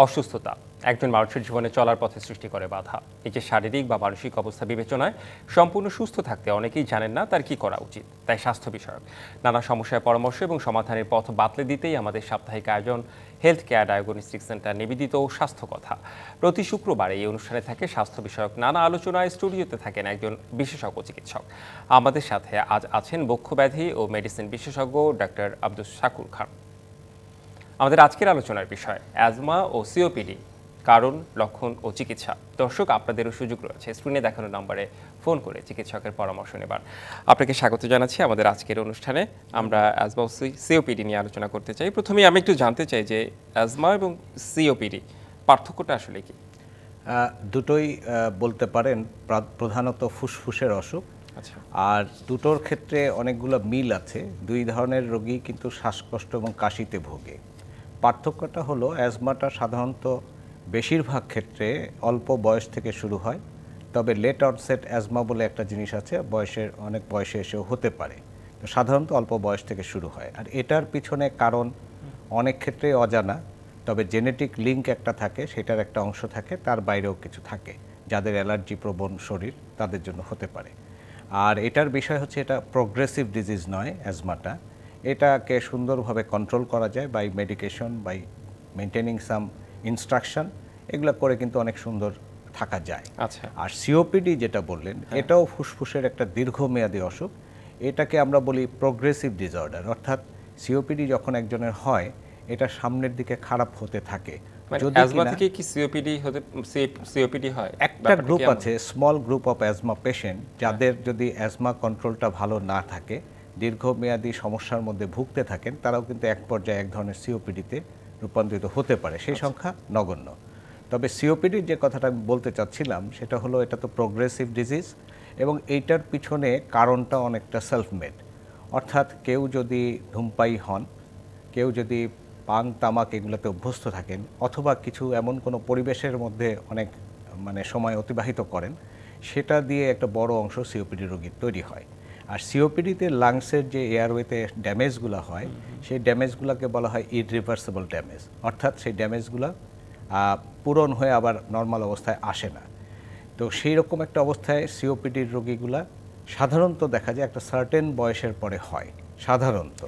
অসুস্থতা একজন মানুষের জীবনে চলার পথে সৃষ্টি করে বাধা। এই যে শারীরিক বা মানসিক অবস্থা বিবেচনায় সম্পূর্ণ সুস্থ থাকতে অনেকেই জানেন না তার কি করা উচিত। তাই স্বাস্থ্য বিষয়ক নানা সমস্যার পরামর্শ এবং সমাধানের পথ বাতলে দিতেই আমাদের সাপ্তাহিক আয়োজন হেলথ কেয়ার ডায়াগনস্টিক সেন্টার নিবেদিত স্বাস্থ্য কথা। প্রতি শুক্রবার এই অনুষ্ঠানে থাকে স্বাস্থ্য বিষয়ক নানা আলোচনায়। স্টুডিওতে থাকেন একজন বিশেষজ্ঞ চিকিৎসক। আমাদের সাথে আজ আছেন বক্ষব্যাধি ও মেডিসিন বিশেষজ্ঞ ডক্টর আব্দুল শাকুর খান। আমাদের আজকের আলোচনার বিষয় অ্যাজমা ও সিওপিডি, কারণ, লক্ষণ ও চিকিৎসা। দর্শক, আপনাদেরও সুযোগ রয়েছে স্ক্রিনে দেখানো নম্বরে ফোন করে চিকিৎসকের পরামর্শ নেবার। আপনাকে স্বাগত জানাচ্ছি আমাদের আজকের অনুষ্ঠানে। আমরা অ্যাজমা ও সিওপিডি নিয়ে আলোচনা করতে চাই। প্রথমেই আমি একটু জানতে চাই যে অ্যাজমা এবং সিওপিডি পার্থক্যটা আসলে কি? দুটোই বলতে পারেন প্রধানত ফুসফুসের অসুখ। আচ্ছা। আর দুটোর ক্ষেত্রে অনেকগুলো মিল আছে। দুই ধরনের রোগী কিন্তু শ্বাসকষ্ট এবং কাশিতে ভোগে। পার্থক্যটা হলো অ্যাজমাটা সাধারণত বেশিরভাগ ক্ষেত্রে অল্প বয়স থেকে শুরু হয়, তবে লেট অনসেট অ্যাজমা বলে একটা জিনিস আছে, অনেক বয়সে এসেও হতে পারে। তো সাধারণত অল্প বয়স থেকে শুরু হয়। আর এটার পিছনে কারণ অনেক ক্ষেত্রে অজানা, তবে জেনেটিক লিঙ্ক একটা থাকে, সেটার একটা অংশ থাকে, তার বাইরেও কিছু থাকে। যাদের অ্যালার্জি প্রবণ শরীর তাদের জন্য হতে পারে। আর এটার বিষয় হচ্ছে এটা প্রোগ্রেসিভ ডিজিজ নয় অ্যাজমাটা। এটাকে সুন্দরভাবে কন্ট্রোল করা যায় by medication, by maintaining some instruction, এগুলো করে কিন্তু অনেক সুন্দর থাকা যায়। আচ্ছা। আর সিওপিডি যেটা বললেন, এটাও ফুসফুসের একটা দীর্ঘমেয়াদী অসুখ। এটাকে আমরা বলি প্রোগ্রেসিভ ডিসঅর্ডার, অর্থাৎ সিওপিডি যখন একজনের হয় এটা সামনের দিকে খারাপ হতে থাকে। অ্যাজমা থেকে কি সিওপিডি হয়? একটা গ্রুপ আছে, small group of asthma patient, যাদের যদি অ্যাজমা কন্ট্রোলটা ভালো না থাকে, দীর্ঘমেয়াদী সমস্যার মধ্যে ভুগতে থাকেন, তারাও কিন্তু এক পর্যায়ে এক ধরনের সিওপিডিতে রূপান্তরিত হতে পারে। সেই সংখ্যা নগণ্য। তবে সিওপিডির যে কথাটা আমি বলতে চাচ্ছিলাম সেটা হলো এটা তো প্রোগ্রেসিভ ডিজিজ এবং এইটার পিছনে কারণটা অনেকটা সেলফ মেড। অর্থাৎ কেউ যদি ধূমপায়ী হন, কেউ যদি পান তামাক এগুলোতে অভ্যস্ত থাকেন, অথবা কিছু এমন কোনো পরিবেশের মধ্যে অনেক সময় অতিবাহিত করেন, সেটা দিয়ে একটা বড় অংশ সিওপিডি রোগীর তৈরি হয়। আর সিওপিডিতে লাংসের যে এয়ারওয়েতে ড্যামেজগুলো হয়, সেই ড্যামেজগুলোকে বলা হয় ইররিভার্সিবল ড্যামেজ। অর্থাৎ সেই ড্যামেজগুলো পূরণ হয়ে আবার নর্মাল অবস্থায় আসে না। তো সেই রকম একটা অবস্থায় সিওপিডির রোগীগুলা সাধারণত দেখা যায় একটা সার্টেন বয়সের পরে হয় সাধারণত।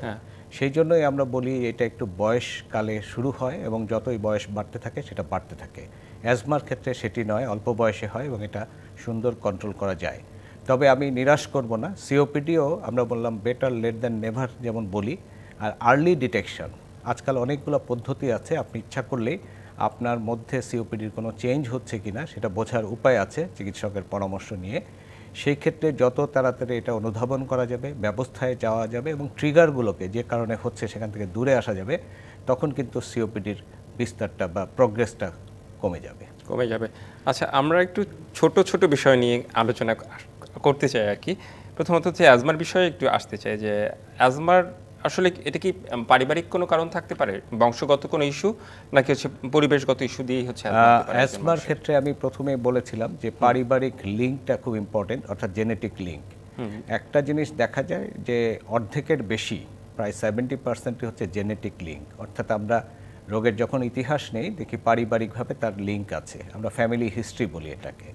সেই জন্যই আমরা বলি এটা একটু বয়সকালে শুরু হয় এবং যতই বয়স বাড়তে থাকে সেটা বাড়তে থাকে। অ্যাজমার ক্ষেত্রে সেটি নয়, অল্প বয়সে হয় এবং এটা সুন্দর কন্ট্রোল করা যায়। তবে আমি নিরাশ করব না, সিওপিডিও আমরা বললাম বেটার লেট দ্যান নেভার যেমন বলি। আর আর্লি ডিটেকশন, আজকাল অনেকগুলো পদ্ধতি আছে, আপনি ইচ্ছা করলেই আপনার মধ্যে সিওপিডির কোনো চেঞ্জ হচ্ছে কিনা সেটা বোঝার উপায় আছে চিকিৎসকের পরামর্শ নিয়ে। সেই ক্ষেত্রে যত তাড়াতাড়ি এটা অনুধাবন করা যাবে, ব্যবস্থায় যাওয়া যাবে এবং ট্রিগারগুলোকে যে কারণে হচ্ছে সেখান থেকে দূরে আসা যাবে, তখন কিন্তু সিওপিডির বিস্তারটা বা প্রোগ্রেসটা কমে যাবে। আচ্ছা, আমরা একটু ছোট ছোট বিষয় নিয়ে আলোচনা করতে চাই আর কি। প্রথমত হচ্ছে অ্যাজমার বিষয়ে একটু আসতে চাই যে অ্যাজমার আসলে এটা কি পারিবারিক কোনো কারণ থাকতে পারে, বংশগত কোনো ইস্যু, নাকি হচ্ছে পরিবেশগত ইস্যু দিয়েই হচ্ছে অ্যাজমার ক্ষেত্রে আমি প্রথমে বলেছিলাম যে পারিবারিক লিঙ্কটা খুব ইম্পর্টেন্ট, অর্থাৎ জেনেটিক লিঙ্ক। একটা জিনিস দেখা যায় যে অর্ধেকের বেশি, প্রায় 70% হচ্ছে জেনেটিক লিঙ্ক। অর্থাৎ আমরা রোগের যখন ইতিহাস নেই দেখি পারিবারিকভাবে তার লিঙ্ক আছে, আমরা ফ্যামিলি হিস্ট্রি বলি এটাকে।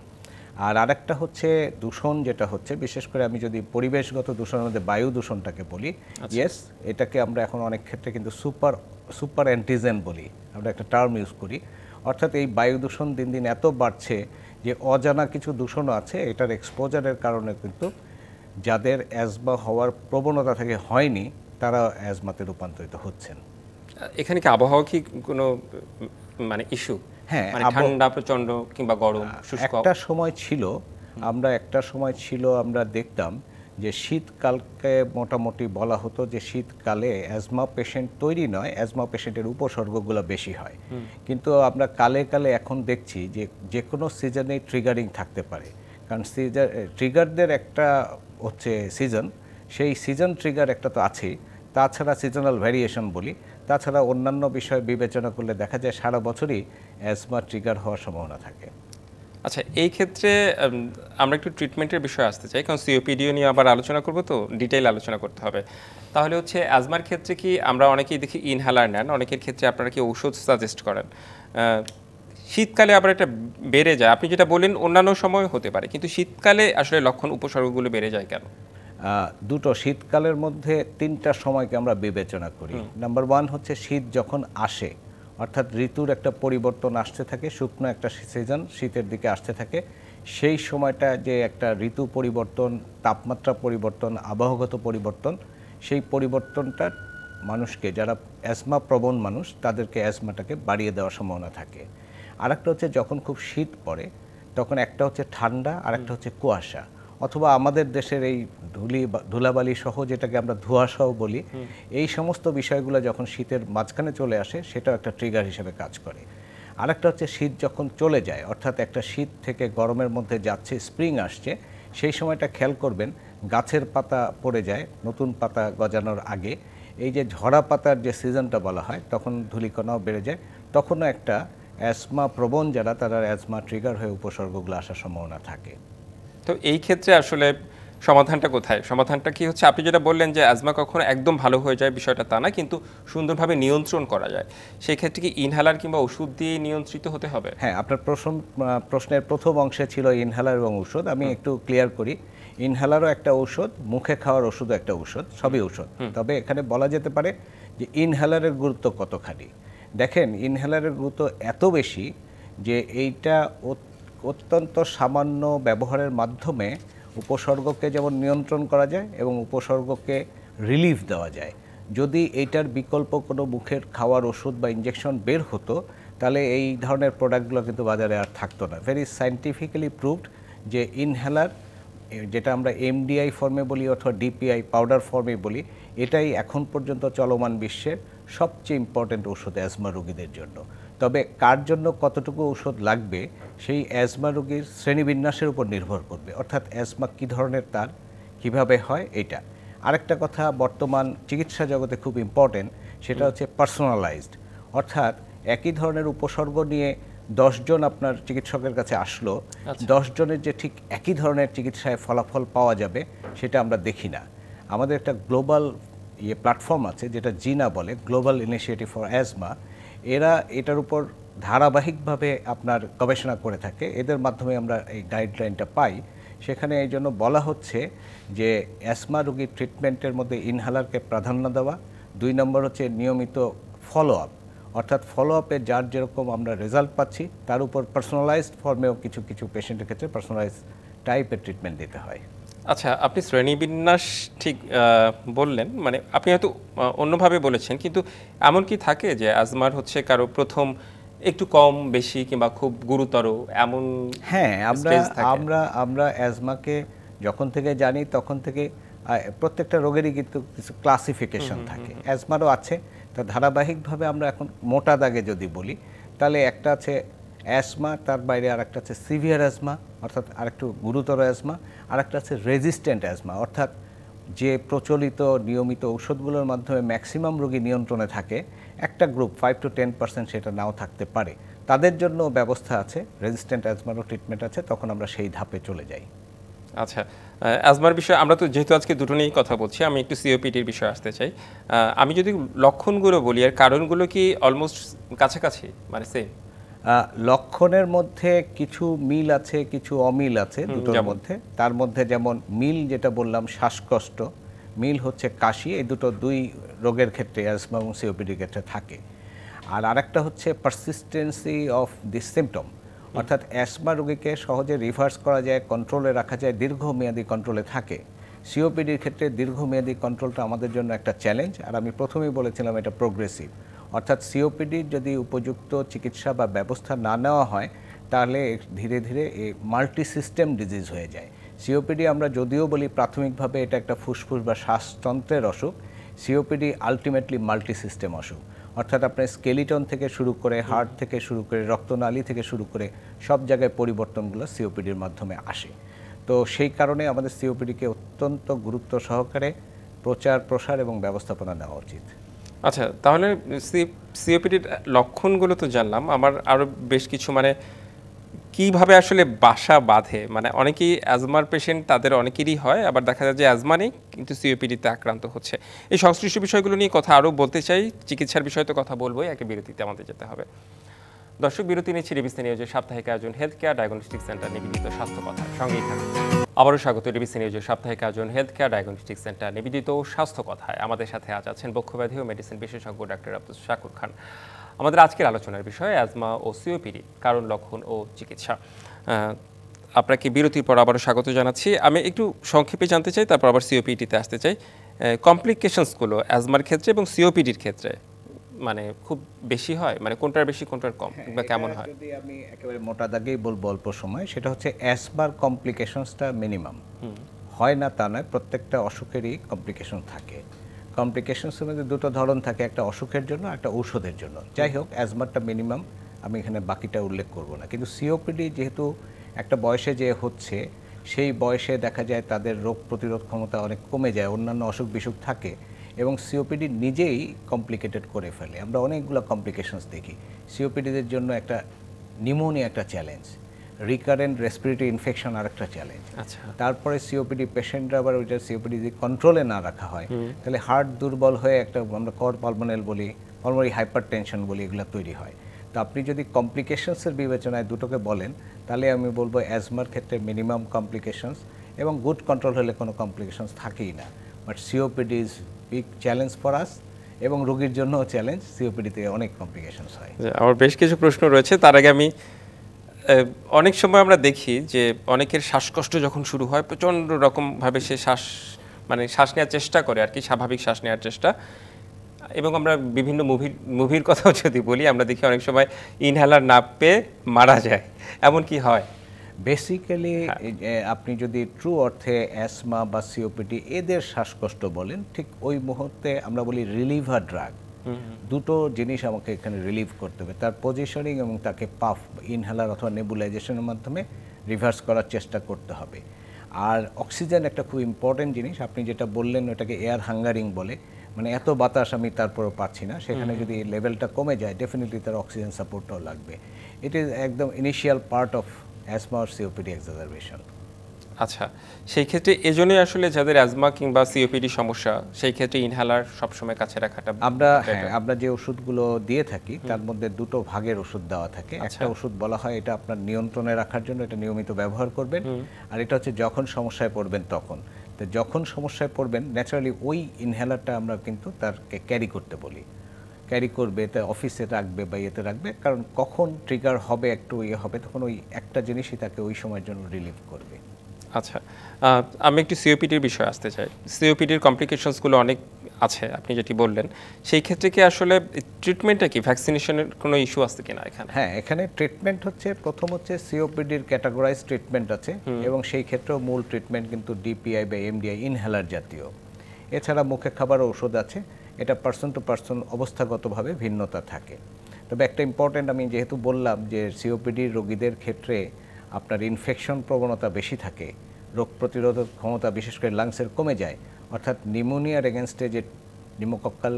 আর আরেকটা হচ্ছে দূষণ, যেটা হচ্ছে বিশেষ করে আমি যদি পরিবেশগত দূষণের মধ্যে বায়ু দূষণটাকে বলি, ইয়েস, এটাকে আমরা এখন অনেক ক্ষেত্রে কিন্তু সুপার অ্যান্টিজেন বলি, আমরা একটা টার্ম ইউজ করি। অর্থাৎ এই বায়ু দূষণ দিন দিন এত বাড়ছে যে অজানা কিছু দূষণও আছে, এটার এক্সপোজারের কারণে কিন্তু যাদের অ্যাজমা হওয়ার প্রবণতা থেকে হয়নি তারা অ্যাজমাতে রূপান্তরিত হচ্ছেন। এখানে কি আবহাওয়া কি কোনো ইস্যু? হ্যাঁ, ঠান্ডা প্রচন্ড কিংবা গরম শুষ্ক একটা সময় ছিল আমরা দেখতাম যে শীতকালকে মোটামুটি বলা হতো যে শীতকালে অ্যাজমা পেশেন্ট তৈরি নয়, অ্যাজমা পেশেন্টের উপসর্গগুলো বেশি হয়। কিন্তু আমরা কালে কালে এখন দেখছি যে যে কোনো সিজনেই ট্রিগারিং থাকতে পারে, কারণ ট্রিগারদের একটা হচ্ছে সিজন, সেই সিজন ট্রিগার একটা তো আছেই, তাছাড়া সিজনাল ভ্যারিয়েশন বলি, তাছাড়া অন্যান্য বিষয় বিবেচনা করলে দেখা যায় সারা বছরই অ্যাজমা ট্রিগার হওয়ার সম্ভাবনা থাকে। আচ্ছা, এই ক্ষেত্রে আমরা একটু ট্রিটমেন্টের বিষয়ে আসতে চাই, কারণ সিওপিডিও নিয়ে আবার আলোচনা করব, তো ডিটেইল আলোচনা করতে হবে। তাহলে হচ্ছে অ্যাজমার ক্ষেত্রে কি আমরা অনেকেই দেখি ইনহেলার নেন, অনেকের ক্ষেত্রে আপনারা কি ঔষধ সাজেস্ট করেন? শীতকালে আবার এটা বেড়ে যায়, আপনি যেটা বললেন অন্যান্য সময় হতে পারে, কিন্তু শীতকালে আসলে লক্ষণ উপসর্গগুলো বেড়ে যায় কেন? দুটো শীতকালের মধ্যে তিনটা সময়কে আমরা বিবেচনা করি। নাম্বার ওয়ান হচ্ছে শীত যখন আসে, অর্থাৎ ঋতুর একটা পরিবর্তন আসতে থাকে, শুকনো একটা সিজন শীতের দিকে আসতে থাকে, সেই সময়টা যে একটা ঋতু পরিবর্তন, তাপমাত্রা পরিবর্তন, আবহাওয়াগত পরিবর্তন, সেই পরিবর্তনটা মানুষকে, যারা অ্যাজমা প্রবণ মানুষ, তাদেরকে অ্যাজমাটাকে বাড়িয়ে দেওয়ার সম্ভাবনা থাকে। আরেকটা হচ্ছে যখন খুব শীত পড়ে, তখন একটা হচ্ছে ঠান্ডা আর একটা হচ্ছে কুয়াশা, অথবা আমাদের দেশের এই ধুলাবালি সহ যেটাকে আমরা ধোঁয়াশাও বলি, এই সমস্ত বিষয়গুলো যখন শীতের মাঝখানে চলে আসে, সেটাও একটা ট্রিগার হিসেবে কাজ করে। আরেকটা হচ্ছে শীত যখন চলে যায়, অর্থাৎ একটা শীত থেকে গরমের মধ্যে যাচ্ছে, স্প্রিং আসছে, সেই সময়টা খেয়াল করবেন গাছের পাতা পড়ে যায় নতুন পাতা গজানোর আগে। এই যে ঝরা পাতার যে সিজনটা বলা হয়, তখন ধূলিকণাও বেড়ে যায়, তখনও একটা অ্যাজমা প্রবণ যারা, তারা অ্যাজমা ট্রিগার হয়ে উপসর্গগুলো আসার সম্ভাবনা থাকে। তো এই ক্ষেত্রে আসলে সমাধানটা কোথায়? সমাধানটা কি হচ্ছে, আপনি যেটা বললেন যে অ্যাজমা কখনো একদম ভালো হয়ে যায় বিষয়টা তা না, কিন্তু সুন্দরভাবে নিয়ন্ত্রণ করা যায়, সেই ক্ষেত্রে কি ইনহেলার কিংবা ওষুধ দিয়ে নিয়ন্ত্রিত হতে হবে? হ্যাঁ, আপনার প্রশ্নের প্রথম অংশে ছিল ইনহেলার এবং ঔষধ। আমি একটু ক্লিয়ার করি, ইনহেলারও একটা ঔষধ, মুখে খাওয়ার ওষুধও একটা ঔষধ, সবই ঔষধ। তবে এখানে বলা যেতে পারে যে ইনহেলারের গুরুত্ব কতখানি। দেখেন, ইনহেলারের গুরুত্ব এত বেশি যে এইটা অত্যন্ত সামান্য ব্যবহারের মাধ্যমে উপসর্গকে যেমন নিয়ন্ত্রণ করা যায় এবং উপসর্গকে রিলিফ দেওয়া যায়। যদি এইটার বিকল্প কোনো মুখের খাওয়ার ওষুধ বা ইনজেকশন বের হতো, তাহলে এই ধরনের প্রোডাক্টগুলো কিন্তু বাজারে আর থাকতো না। ভেরি সায়েন্টিফিক্যালি প্রুভড যে ইনহেলার, যেটা আমরা এমডিআই ফর্মে বলি অথবা ডিপিআই পাউডার ফর্মে বলি, এটাই এখন পর্যন্ত চলমান বিশ্বের সবচেয়ে ইম্পর্ট্যান্ট ওষুধ অ্যাজমা রোগীদের জন্য। তবে কার জন্য কতটুকু ঔষধ লাগবে, সেই অ্যাজমা রোগীর শ্রেণীবিন্যাসের উপর নির্ভর করবে, অর্থাৎ অ্যাজমা কী ধরনের, তার কীভাবে হয় এটা। আরেকটা কথা বর্তমান চিকিৎসা জগতে খুব ইম্পর্টেন্ট, সেটা হচ্ছে পার্সোনালাইজড, অর্থাৎ একই ধরনের উপসর্গ নিয়ে 10 জন আপনার চিকিৎসকের কাছে আসলো, 10 জনের যে ঠিক একই ধরনের চিকিৎসায় ফলাফল পাওয়া যাবে সেটা আমরা দেখি না। আমাদের একটা গ্লোবাল প্ল্যাটফর্ম আছে যেটা জিনা বলে, গ্লোবাল ইনিশিয়েটিভ ফর অ্যাজমা। এরা এটার উপর ধারাবাহিকভাবে আপনার গবেষণা করে থাকে, এদের মাধ্যমে আমরা এই গাইডলাইনটা পাই। সেখানে এই জন্য বলা হচ্ছে যে অ্যাজমা রোগীর ট্রিটমেন্টের মধ্যে ইনহেলারকে প্রাধান্য দেওয়া, 2 নম্বর হচ্ছে নিয়মিত ফলো আপ, অর্থাৎ ফলো আপে যার যেরকম আমরা রেজাল্ট পাচ্ছি তার উপর পার্সোনালাইজড ফর্মেও কিছু কিছু পেশেন্টের ক্ষেত্রে পার্সোনালাইজ টাইপের ট্রিটমেন্ট দিতে হয়। আচ্ছা, আপনি শ্রেণীবিন্যাস ঠিক বললেন, মানে আপনি হয়তো অন্যভাবে বলেছেন, কিন্তু এমন কি থাকে যে অ্যাজমার হচ্ছে কারো প্রথম একটু কম বেশি কিংবা খুব গুরুতর এমন? হ্যাঁ, আমরা অ্যাজমাকে যখন থেকে জানি তখন থেকে প্রত্যেকটা রোগেরই কিন্তু কিছু ক্লাসিফিকেশন থাকে, অ্যাজমারও আছে। তা ধারাবাহিকভাবে আমরা এখন মোটা দাগে যদি বলি, তাহলে একটা আছে অ্যাজমা, তার বাইরে আরেকটা আছে সিভিয়ার অ্যাজমা, অর্থাৎ আরেকটু গুরুতর অ্যাজমা, আরেকটা আছে রেজিস্ট্যান্ট অ্যাজমা, অর্থাৎ যে প্রচলিত নিয়মিত ঔষধগুলোর মাধ্যমে ম্যাক্সিমাম রোগী নিয়ন্ত্রণে থাকে, একটা গ্রুপ 5 to 10% সেটা নাও থাকতে পারে, তাদের জন্য ব্যবস্থা আছে, রেজিস্ট্যান্ট অ্যাজমারও ট্রিটমেন্ট আছে, তখন আমরা সেই ধাপে চলে যাই। আচ্ছা, অ্যাজমার বিষয়ে আমরা তো যেহেতু আজকে দুটো নিয়েই কথা বলছি, আমি একটু সিওপিডির বিষয়ে আসতে চাই। আমি যদি লক্ষণগুলো বলি আর কারণগুলো কি অলমোস্ট কাছাকাছি, মানে সেম? লক্ষণের মধ্যে কিছু মিল আছে, কিছু অমিল আছে দুটোর মধ্যে। তার মধ্যে যেমন মিল যেটা বললাম, শ্বাসকষ্ট, মিল হচ্ছে কাশি, এই দুই রোগের ক্ষেত্রে, অ্যাজমা এবং সিওপিডির ক্ষেত্রে থাকে। আর আরেকটা হচ্ছে পারসিস্টেন্সি অফ দিস সিমটম, অর্থাৎ অ্যাজমা রোগীকে সহজে রিভার্স করা যায়, কন্ট্রোলে রাখা যায়, দীর্ঘমেয়াদী কন্ট্রোলে থাকে। সিওপিডির ক্ষেত্রে দীর্ঘমেয়াদী কন্ট্রোলটা আমাদের জন্য একটা চ্যালেঞ্জ, আর আমি প্রথমেই বলেছিলাম এটা প্রোগ্রেসিভ, অর্থাৎ সিওপিডির যদি উপযুক্ত চিকিৎসা বা ব্যবস্থা না নেওয়া হয়, তাহলে ধীরে ধীরে এই মাল্টি সিস্টেম ডিজিজ হয়ে যায়। সিওপিডি আমরা যদিও বলি প্রাথমিকভাবে এটা একটা ফুসফুস বা শ্বাসতন্ত্রের অসুখ, সিওপিডি আলটিমেটলি মাল্টি সিস্টেম অসুখ, অর্থাৎ আপনার স্কেলিটন থেকে শুরু করে, হার্ট থেকে শুরু করে, রক্তনালী থেকে শুরু করে সব জায়গায় পরিবর্তনগুলো সিওপিডির মাধ্যমে আসে। তো সেই কারণে আমাদের সিওপিডিকে অত্যন্ত গুরুত্ব সহকারে প্রচার প্রসার এবং ব্যবস্থাপনা নেওয়া উচিত। আচ্ছা, তাহলে সিওপিডির লক্ষণগুলো তো জানলাম, আমার আরও বেশ কিছু, মানে কিভাবে আসলে বাসা বাঁধে, মানে অনেকেই অ্যাজমার পেশেন্ট, তাদের অনেকেরই হয়, আবার দেখা যায় যে অ্যাজমা নেই কিন্তু সিওপিডিতে আক্রান্ত হচ্ছে। এই সংশ্লিষ্ট বিষয়গুলো নিয়ে কথা আরও বলতে চাই, চিকিৎসার বিষয়ে তো কথা বলবোই, একটা বিরতিতে আমাদের যেতে হবে। দর্শক, বিরতি নিচ্ছি ডিবিসি নিউজের সাপ্তাহিক আয়োজন হেলথ কেয়ার ডায়াগনস্টিক সেন্টার নিবেদিত স্বাস্থ্য কথা। সঙ্গেই থাকুন। আবারও স্বাগত ডিবিসি নিউজের সাপ্তাহিক আয়োজন হেলথ কেয়ার ডায়াগনস্টিক সেন্টার নিবেদিত স্বাস্থ্য কথায়। আমাদের সাথে আজ আছেন বক্ষব্যাধি ও মেডিসিন বিশেষজ্ঞ ডাক্তার আব্দুল শাকুর খান। আমাদের আজকের আলোচনার বিষয় অ্যাজমা ও সিওপিডি, কারণ, লক্ষণ ও চিকিৎসা। আপনাকে বিরতির পর আবারও স্বাগত জানাচ্ছি। আমি একটু সংক্ষেপে জানতে চাই, তারপর আবার সিওপিডিতে আসতে চাই। কমপ্লিকেশনসগুলো অ্যাজমার ক্ষেত্রে এবং সিওপিডির ক্ষেত্রে মানে খুব বেশি হয়, মানে কোনটার বেশি কোনটার কম, বা কেমন হয়? যদি আমি একেবারে মোটা দাগেই বলবো অল্প সময়, সেটা হচ্ছে অ্যাজমার কমপ্লিকেশনসটা মিনিমাম হয় না তা নয়, প্রত্যেকটা অসুখেরই কমপ্লিকেশন থাকে। কমপ্লিকেশনসের মধ্যে দুটো ধরন থাকে, একটা অসুখের জন্য, একটা ঔষধের জন্য। যাই হোক, অ্যাজমারটা মিনিমাম, আমি এখানে বাকিটা উল্লেখ করব না। কিন্তু সিওপিডি যেহেতু একটা বয়সে যে হচ্ছে, সেই বয়সে দেখা যায় তাদের রোগ প্রতিরোধ ক্ষমতা অনেক কমে যায়, অন্যান্য অসুখ বিসুখ থাকে এবং সিওপিডি নিজেই কমপ্লিকেটেড করে ফেলে। আমরা অনেকগুলো কমপ্লিকেশনস দেখি। সিওপিডিদের জন্য একটা নিউমোনিয়া একটা চ্যালেঞ্জ, রিকারেন্ট রেসপিরেটরি ইনফেকশন আর একটা চ্যালেঞ্জ। আচ্ছা, তারপরে সিওপিডি পেশেন্টরা আবার ওইটা সিওপিডি যদি কন্ট্রোলে না রাখা হয়, তাহলে হার্ট দুর্বল হয়ে একটা আমরা কর পালমোনাল বলি, পালমোনারি হাইপার টেনশন বলি, এগুলো তৈরি হয়। তো আপনি যদি কমপ্লিকেশনসের বিবেচনায় দুটোকে বলেন, তাহলে আমি বলবো অ্যাজমার ক্ষেত্রে মিনিমাম কমপ্লিকেশনস, এবং গুড কন্ট্রোল হলে কোনো কমপ্লিকেশনস থাকেই না। But COPD is big challenge for us, এবং রোগীর জন্যও চ্যালেঞ্জ। সিওপিডিতে অনেক কমপ্লিকেশনস হয়। আমার বেশ কিছু প্রশ্ন রয়েছে। তার আগে আমি অনেক সময় আমরা দেখি যে অনেকের শ্বাসকষ্ট যখন শুরু হয়, প্রচণ্ড রকমভাবে সে শ্বাস নেওয়ার চেষ্টা করে আর কি, স্বাভাবিক শ্বাস নেওয়ার চেষ্টা। এবং আমরা বিভিন্ন মুভির কথাও যদি বলি, আমরা দেখি অনেক সময় ইনহেলার না পেয়ে মারা যায়, এমন কি হয়? বেসিক্যালি আপনি যদি ট্রু অর্থে অ্যাসমা বা সিওপিডি এদের শ্বাসকষ্ট বলেন, ঠিক ওই মুহূর্তে আমরা বলি রিলিভার ড্রাগ। দুটো জিনিস আমাকে এখানে রিলিভ করতে হবে, তার পজিশনিং এবং তাকে পাফ, ইনহেলার অথবা নেবুলাইজেশনের মাধ্যমে রিভার্স করার চেষ্টা করতে হবে। আর অক্সিজেন একটা খুব ইম্পর্টেন্ট জিনিস। আপনি যেটা বললেন ওটাকে এয়ার হাঙ্গারিং বলে, মানে এত বাতাস আমি তারপরেও পাচ্ছি না, সেখানে যদি লেভেলটা কমে যায়, ডেফিনেটলি তার অক্সিজেন সাপোর্টটাও লাগবে। ইট ইজ একদম ইনিশিয়াল পার্ট অফ অ্যাজমা আর সিওপিডি এক্সাজারবেশন। আচ্ছা, সেই ক্ষেত্রে এজন্যই আসলে যাদের অ্যাজমা কিংবা সিওপিডি সমস্যা, সেই ক্ষেত্রে ইনহেলার সবসময় কাছে রাখাটা আমরা যে ওষুধগুলো দিয়ে থাকি তার মধ্যে দুটো ভাগের ওষুধ দেওয়া থাকে। একটা ওষুধ বলা হয় এটা আপনার নিয়ন্ত্রণে রাখার জন্য, এটা নিয়মিত ব্যবহার করবেন। আর এটা হচ্ছে যখন সমস্যায় পড়বেন তখন। তো যখন সমস্যায় পড়বেন, ন্যাচারালি ওই ইনহেলারটা আমরা কিন্তু তারকে ক্যারি করতে বলি। ক্যারি করবে, তা অফিসে রাখবে বা ইয়েতে রাখবে, কারণ কখন ট্রিগার হবে, একটু ইয়ে হবে, তখন ওই একটা জিনিসই তাকে ওই সময়ের জন্য রিলিভ করবে। আচ্ছা, আমি একটু সিওপিডির বিষয়ে আসতে চাই। সিওপিডির কমপ্লিকেশনসগুলো অনেক আছে, আপনি যেটি বললেন। সেই ক্ষেত্রে কি আসলে ট্রিটমেন্টটা কি, ভ্যাকসিনেশনের কোনো ইস্যু আছে কিনা এখানে? হ্যাঁ, এখানে ট্রিটমেন্ট হচ্ছে, প্রথম হচ্ছে সিওপিডির ক্যাটাগরাইজ ট্রিটমেন্ট আছে, এবং সেই ক্ষেত্রেও মূল ট্রিটমেন্ট কিন্তু ডিপিআই বা এমডিআই ইনহেলার জাতীয়। এছাড়া মুখে খাবার ঔষধ আছে, এটা পার্সন টু পার্সন অবস্থাগতভাবে ভিন্নতা থাকে। তবে একটা ইম্পর্টেন্ট, আমি যেহেতু বললাম যে সিওপিডির রোগীদের ক্ষেত্রে আপনার ইনফেকশন প্রবণতা বেশি থাকে, রোগ প্রতিরোধক ক্ষমতা বিশেষ করে লাংসের কমে যায়, অর্থাৎ নিউমোনিয়ার এগেনস্টে যে নিউমোকক্কাল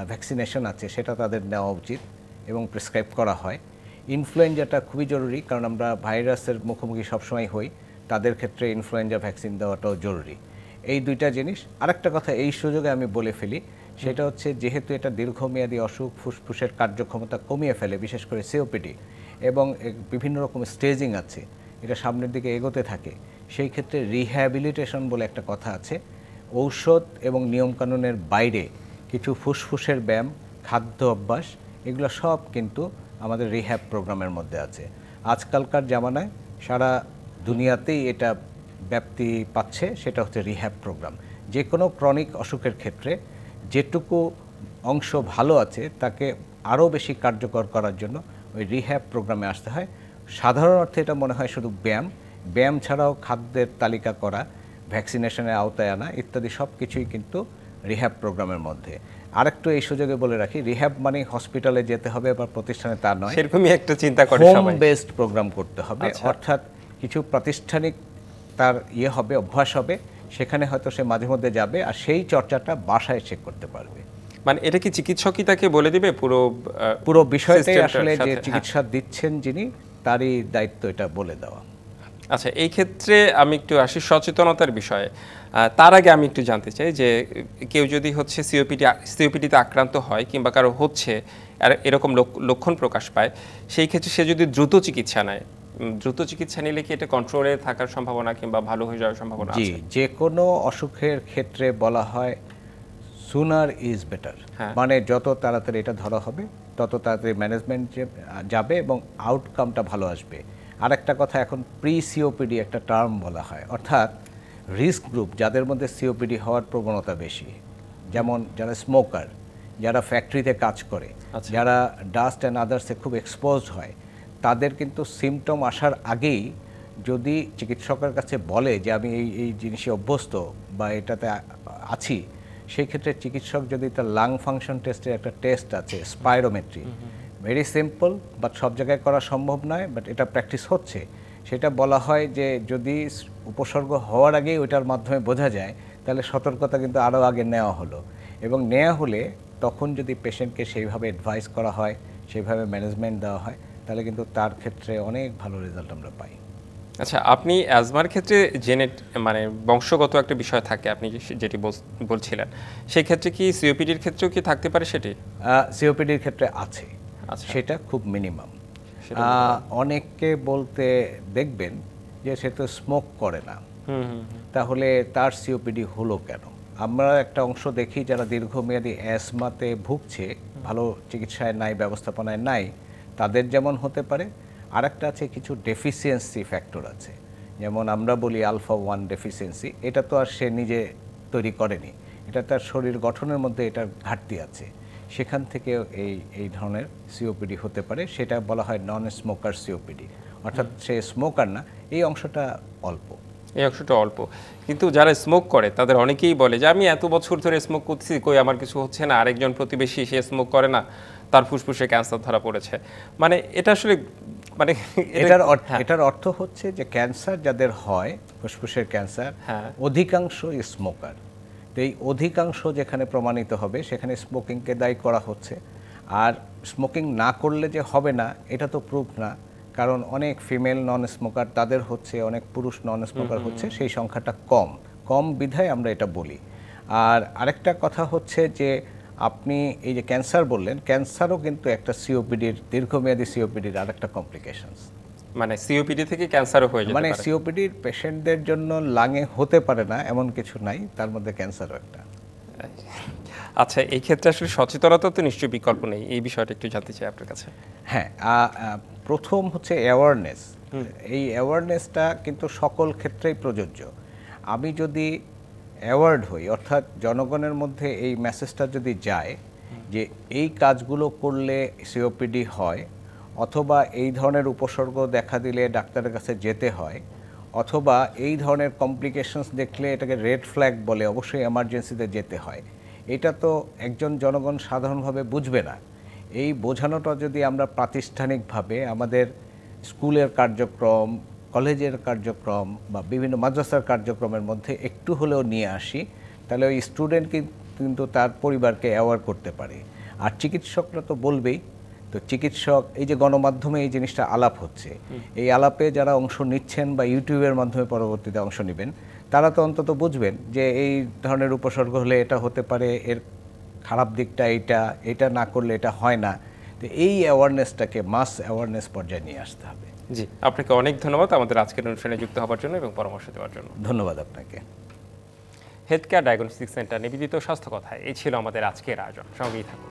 ভ্যাকসিনেশন আছে সেটা তাদের নেওয়া উচিত এবং প্রেসক্রাইব করা হয়। ইনফ্লুয়েঞ্জাটা খুবই জরুরি, কারণ আমরা ভাইরাসের মুখোমুখি সবসময় হই, তাদের ক্ষেত্রে ইনফ্লুয়েঞ্জা ভ্যাকসিন দেওয়াটাও জরুরি। এই দুইটা জিনিস। আরেকটা কথা এই সুযোগে আমি বলে ফেলি, সেটা হচ্ছে যেহেতু এটা দীর্ঘমেয়াদী অসুখ, ফুসফুসের কার্যক্ষমতা কমিয়ে ফেলে, বিশেষ করে সিওপিডি, এবং বিভিন্ন রকম স্টেজিং আছে, এটা সামনের দিকে এগোতে থাকে, সেই ক্ষেত্রে রিহ্যাবিলিটেশন বলে একটা কথা আছে। ঔষধ এবং নিয়মকানুনের বাইরে কিছু ফুসফুসের ব্যায়াম, খাদ্য অভ্যাস, এগুলো সব কিন্তু আমাদের রিহ্যাব প্রোগ্রামের মধ্যে আছে। আজকালকার জামানায় সারা দুনিয়াতেই এটা ব্যাপ্তি পাচ্ছে, সেটা হচ্ছে রিহ্যাব প্রোগ্রাম। যে কোনো ক্রনিক অসুখের ক্ষেত্রে যেটুকু অংশ ভালো আছে তাকে আরও বেশি কার্যকর করার জন্য ওই রিহ্যাব প্রোগ্রামে আসতে হয়। সাধারণ অর্থে এটা মনে হয় শুধু ব্যায়াম ছাড়াও খাদ্যের তালিকা করা, ভ্যাকসিনেশনের আওতায় আনা ইত্যাদি সব কিছুই কিন্তু রিহ্যাব প্রোগ্রামের মধ্যে। আরেকটু এই সুযোগে বলে রাখি, রিহ্যাব মানে হসপিটালে যেতে হবে বা প্রতিষ্ঠানে তা নয়, সেরকমই একটা চিন্তা করে হোম সবাই। বেসড প্রোগ্রাম করতে হবে। অর্থাৎ কিছু প্রাতিষ্ঠানিক তার হবে, অভ্যাস হবে, সেখানে হয়তো সে মাঝে মধ্যে যাবে, আর সেই চর্চাটা বাসায় সে করতে পারবে। মানে এটা কি চিকিৎসকই তাকে বলে দিবে পুরো বিষয়টাই আসলে যে চিকিৎসা দিচ্ছেন যিনি, তারই দায়িত্ব এটা বলে দেওয়া। আচ্ছা, এই ক্ষেত্রে আমি একটু আসি সচেতনতার বিষয়ে। তার আগে আমি একটু জানতে চাই যে কেউ যদি হচ্ছে সিওপিডিতে আক্রান্ত হয় কিংবা কারো হচ্ছে আর এরকম লক্ষণ প্রকাশ পায়, সেই ক্ষেত্রে সে যদি দ্রুত চিকিৎসা নেয়, দ্রুত চিকিৎসা নিলে কি এটা কন্ট্রোলে থাকার সম্ভাবনা কিংবা ভালো হয়ে যাওয়ার সম্ভাবনা জি, আছে? যে কোনো অসুখের ক্ষেত্রে বলা হয় সুনার ইজ বেটার, হ্যাঁ। মানে যত তাড়াতাড়ি এটা ধরা হবে তত তাড়াতাড়ি ম্যানেজমেন্ট যাবে এবং আউটকামটা ভালো আসবে। আরেকটা কথা, এখন প্রি সিওপিডি একটা টার্ম বলা হয়, অর্থাৎ রিস্ক গ্রুপ যাদের মধ্যে সিওপিডি হওয়ার প্রবণতা বেশি, যেমন যারা স্মোকার, যারা ফ্যাক্টরিতে কাজ করে, আচ্ছা। যারা ডাস্ট অ্যান্ড আদার্সে খুব এক্সপোজড হয়, তাদের কিন্তু সিমটম আসার আগেই যদি চিকিৎসকের কাছে বলে যে আমি এই এই জিনিসে অভ্যস্ত বা এটাতে আছি, সেই ক্ষেত্রে চিকিৎসক যদি তার লাং ফাংশন টেস্টের একটা টেস্ট আছে স্পাইরোমেট্রি, ভেরি সিম্পল বাট সব জায়গায় করা সম্ভব নয়, বাট এটা প্র্যাকটিস হচ্ছে, সেটা বলা হয় যে যদি উপসর্গ হওয়ার আগেই ওইটার মাধ্যমে বোঝা যায় তাহলে সতর্কতা কিন্তু আরও আগে নেওয়া হলো, এবং নেওয়া হলে তখন যদি পেশেন্টকে সেইভাবে অ্যাডভাইস করা হয়, সেইভাবে ম্যানেজমেন্ট দেওয়া হয়, তাহলে কিন্তু তার ক্ষেত্রে অনেক ভালো রেজাল্ট আমরা পাই। আচ্ছা, আপনি অ্যাজমার ক্ষেত্রে মানে বংশগত একটা বিষয় থাকে, আপনি যেটি বলছিলেন, সেই ক্ষেত্রে কি সিওপিডির ক্ষেত্রেও কি থাকতে পারে সেটি? সিওপিডির ক্ষেত্রে আছে, আচ্ছা। সেটা খুব মিনিমাম। সেটা অনেককে বলতে দেখবেন যে সে তো স্মোক করে না, হুম হুম হুম। তাহলে তার সিওপিডি হলো কেন? আমরা একটা অংশ দেখি যারা দীর্ঘমেয়াদী অ্যাজমাতে ভুগছে, ভালো চিকিৎসায় নাই, ব্যবস্থাপনায় নাই, তাদের যেমন হতে পারে। আরেকটা আছে কিছু ডেফিসিয়েন্সি ফ্যাক্টর আছে, যেমন আমরা বলি আলফা 1 ডেফিসিয়েন্সি, এটা তো আর সে নিজে তৈরি করেনি, এটা তার শরীর গঠনের মধ্যে এটার ঘাটতি আছে, সেখান থেকে এই ধরনের সিওপিডি হতে পারে। সেটা বলা হয় নন স্মোকার সিওপিডি, অর্থাৎ সে স্মোকার না, এই অংশটা অল্প। এই অংশটা অল্প, কিন্তু যারা স্মোক করে তাদের অনেকেই বলে যে আমি এত বছর ধরে স্মোক করছি, কই আমার কিছু হচ্ছে না। আরেকজন প্রতিবেশী, সে স্মোক করে না, তার ফুসফুসে ক্যান্সার ধরা পড়েছে। মানে এটা আসলে মানে এটার অর্থ হচ্ছে যে ক্যান্সার যাদের হয়, ফুসফুসের ক্যান্সার, হ্যাঁ, অধিকাংশই স্মোকার। তো এই অধিকাংশ যেখানে প্রমাণিত হবে সেখানে স্মোকিংকে দায়ী করা হচ্ছে। আর স্মোকিং না করলে যে হবে না এটা তো প্রুফ না, কারণ অনেক ফিমেল নন স্মোকার তাদের হচ্ছে, অনেক পুরুষ নন স্মোকার হচ্ছে, সেই সংখ্যাটা কম কম বিধায় আমরা এটা বলি। আর আরেকটা কথা হচ্ছে যে আপনি এই যে ক্যান্সার বললেন, ক্যান্সারও কিন্তু একটা সিওপিডির, দীর্ঘমেয়াদী সিওপিডির আরেকটা কমপ্লিকেশনস। মানে সিওপিডি থেকে ক্যান্সারও হয়ে যেতে মানে পারে। সিওপিডির পেশেন্টদের জন্য লাঙে হতে পারে না এমন কিছু নাই, তার মধ্যে ক্যান্সারও একটা। আচ্ছা, এই ক্ষেত্রে আসলে সচেতনতা তো নিশ্চয়ই বিকল্প নেই, এই বিষয়টা একটু জানতে চাই আপনার কাছে। হ্যাঁ, প্রথম হচ্ছে অ্যাওয়ারনেস। এই অ্যাওয়ারনেসটা কিন্তু সকল ক্ষেত্রেই প্রযোজ্য। আমি যদি অ্যাওয়ার্ড হই, অর্থাৎ জনগণের মধ্যে এই মেসেজটা যদি যায় যে এই কাজগুলো করলে সিওপিডি হয়, অথবা এই ধরনের উপসর্গ দেখা দিলে ডাক্তারের কাছে যেতে হয়, অথবা এই ধরনের কমপ্লিকেশনস দেখলে এটাকে রেড ফ্ল্যাগ বলে, অবশ্যই এমার্জেন্সিতে যেতে হয়, এটা তো একজন জনগণ সাধারণভাবে বুঝবে না। এই বোঝানোটা যদি আমরা প্রাতিষ্ঠানিকভাবে আমাদের স্কুলের কার্যক্রম, কলেজের কার্যক্রম বা বিভিন্ন মাদ্রাসার কার্যক্রমের মধ্যে একটু হলেও নিয়ে আসি, তাহলে ওই স্টুডেন্ট কিন্তু তার পরিবারকে অ্যাওয়ার করতে পারে। আর চিকিৎসকরা তো বলবেই, তো চিকিৎসক, এই যে গণমাধ্যমে এই জিনিসটা আলাপ হচ্ছে, এই আলাপে যারা অংশ নিচ্ছেন বা ইউটিউবের মাধ্যমে পরবর্তীতে অংশ নেবেন, তারা তো অন্তত বুঝবেন যে এই ধরনের উপসর্গ হলে এটা হতে পারে, এর খারাপ দিকটা এইটা, এটা না করলে এটা হয় না। তো এই অ্যাওয়ারনেসটাকে মাস অ্যাওয়ারনেস পর্যায়ে নিয়ে আসতে হবে। জি, আপনাকে অনেক ধন্যবাদ আমাদের আজকের অনুষ্ঠানে যুক্ত হওয়ার জন্য এবং পরামর্শ দেওয়ার জন্য। ধন্যবাদ আপনাকে। হেলথ কেয়ার ডায়াগনস্টিক সেন্টার নিবেদিত স্বাস্থ্য কথায় এই ছিল আমাদের আজকের আয়োজন। সঙ্গেই থাকুন।